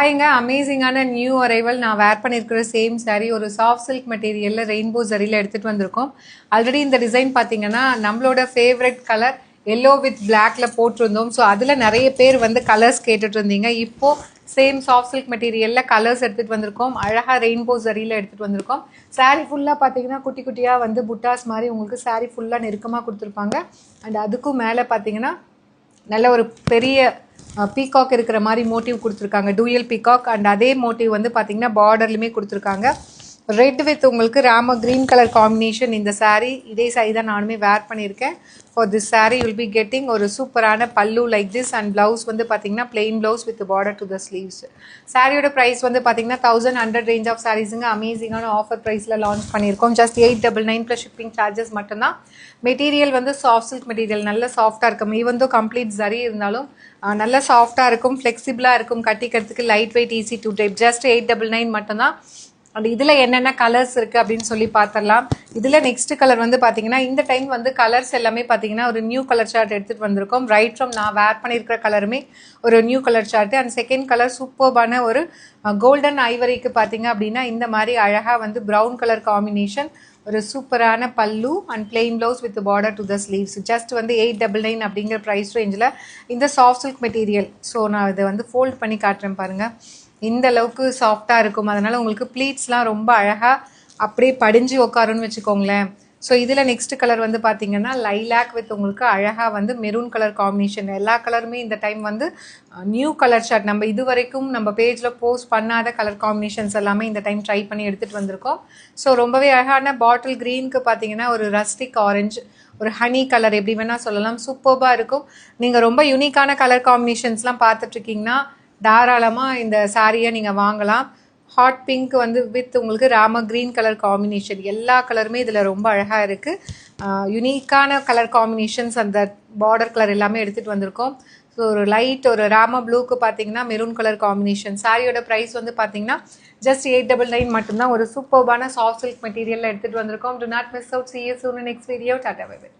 ஹாய்ங்க, அமேசிங்கான new arrival நான் வேர் பண்ணியிருக்கிற சேம் saree ஒரு சாஃப்ட் சில்க் மெட்டீரியலில் ரெயின்போ ஜரியில் எடுத்துகிட்டு வந்திருக்கோம். ஆல்ரெடி இந்த டிசைன் பார்த்தீங்கன்னா நம்மளோட ஃபேவரட் கலர் எல்லோ வித் பிளாக்ல போட்டிருந்தோம். ஸோ அதில் நிறைய பேர் வந்து கலர்ஸ் கேட்டுட்டு இருந்தீங்க. இப்போது சேம் சாஃப்ட் சில்க் மெட்டீரியலில் கலர்ஸ் எடுத்துகிட்டு வந்திருக்கோம். அழகாக ரெயின்போ ஜரியில் எடுத்துகிட்டு வந்திருக்கோம். saree ஃபுல்லாக பார்த்தீங்கன்னா குட்டி குட்டியாக வந்து புட்டாஸ் மாதிரி உங்களுக்கு saree ஃபுல்லாக நெருக்கமாக கொடுத்துருப்பாங்க. அண்ட் அதுக்கும் மேலே பார்த்தீங்கன்னா நல்ல ஒரு பெரிய பீகாக் இருக்கிற மாதிரி மோட்டிவ் கொடுத்துருக்காங்க. டூயல் பீகாக் அண்ட் அதே மோட்டிவ் வந்து பார்த்தீங்கன்னா பார்டர்லையுமே கொடுத்துருக்காங்க. ரெட் வித் உங்களுக்கு ராம க்ரீன் கலர் காம்பினேஷன் இந்த saree. இதே saree தான் நானுமே வேர் பண்ணியிருக்கேன். For this saree will be getting ஒரு சூப்பரான பல்லு லைக் திஸ் அண்ட் ப்ளவுஸ் வந்து பார்த்தீங்கன்னா plain blouse with border to the sleeves. சாரியோட ப்ரைஸ் வந்து பார்த்தீங்கன்னா 1100 ரேஞ்ச் ஆஃப் சாரீஸுங்க. அமேசிங்கான ஆஃபர் ப்ரைஸில் லான்ச் பண்ணியிருக்கோம். ஜஸ்ட் 899 ப்ளஸ் ஷிப்பிங் சார்ஜஸ் மட்டும்தான். மெட்டீரியல் வந்து சாஃப்ட் சில்க் மெட்டீரியல், நல்ல சாஃப்டாக இருக்கும். ஈவன் தோ கம்ப்ளீட் சரி இருந்தாலும் நல்ல சாஃப்டாக இருக்கும், ஃப்ளெக்சிபிளாக இருக்கும், கட்டிக்கிறதுக்கு light weight, easy to type. Just 899 மட்டும்தான். அண்ட் இதில் என்னென்ன கலர்ஸ் இருக்குது அப்படின்னு சொல்லி பார்த்துடலாம். இதில் நெக்ஸ்ட் கலர் வந்து பார்த்தீங்கன்னா இந்த டைம் வந்து கலர்ஸ் எல்லாமே பார்த்தீங்கன்னா ஒரு நியூ கலர் சார்ட் எடுத்துகிட்டு வந்திருக்கோம். ரைட் ஃப்ரம் நான் வேர் பண்ணியிருக்கிற கலருமே ஒரு new colour chart. And second colour சூப்பர்பான ஒரு கோல்டன் ஐவரிக்கு பார்த்தீங்க அப்படின்னா இந்த மாதிரி அழகாக வந்து ப்ரௌன் கலர் காம்பினேஷன், ஒரு சூப்பரான பல்லு and plain blouse with border to the sleeves. Just வந்து 899 அப்படிங்கிற ப்ரைஸ் ரேஞ்சில் இந்த சாஃப்ட் சில்க் மெட்டீரியல். ஸோ நான் இதை வந்து ஃபோல்ட் பண்ணி காட்டுறேன் பாருங்கள். இந்த அளவுக்கு சாஃப்டாக இருக்கும். அதனால் உங்களுக்கு ப்ளீட்ஸ்லாம் ரொம்ப அழகாக அப்படியே படிஞ்சு உட்காருன்னு வச்சுக்கோங்களேன். ஸோ இதில் நெக்ஸ்ட் கலர் வந்து பார்த்தீங்கன்னா லைலாக் வித் உங்களுக்கு அழகாக வந்து மெரூன் கலர் காம்பினேஷன். எல்லா கலருமே இந்த டைம் வந்து நியூ கலர் ஷர்ட். நம்ம இது வரைக்கும் நம்ம பேஜில் போஸ்ட் பண்ணாத கலர் காம்பினேஷன்ஸ் எல்லாமே இந்த டைம் ட்ரை பண்ணி எடுத்துகிட்டு வந்திருக்கோம். ஸோ ரொம்பவே அழகான பாட்டில் க்ரீனுக்கு பார்த்தீங்கன்னா ஒரு ரஸ்டிக் ஆரஞ்சு, ஒரு ஹனி கலர், எப்படி வேணால் சொல்லலாம். சூப்பர்பாக இருக்கும். நீங்கள் ரொம்ப யூனிக்கான கலர் காம்பினேஷன்ஸ்லாம் பார்த்துட்ருக்கீங்கன்னா தாராளமாக இந்த சாரியை நீங்கள் வாங்கலாம். ஹாட் பிங்க் வந்து வித் உங்களுக்கு ராம க்ரீன் கலர் காம்பினேஷன். எல்லா கலருமே இதில் ரொம்ப அழகாக இருக்குது. யூனிக்கான கலர் காம்பினேஷன்ஸ், அந்த பார்டர் கலர் எல்லாமே எடுத்துகிட்டு வந்திருக்கோம். ஸோ ஒரு லைட் ஒரு ராம ப்ளூக்கு பார்த்தீங்கன்னா மெரூன் கலர் காம்பினேஷன். சாரியோட ப்ரைஸ் வந்து பார்த்தீங்கன்னா ஜஸ்ட் 899 மட்டும்தான். ஒரு சூப்பர்பான சாஃப்ட் சில்க் மெட்டீரியலில் எடுத்துகிட்டு வந்திருக்கோம். Do not miss out. see you soon in next video. Tata bye by.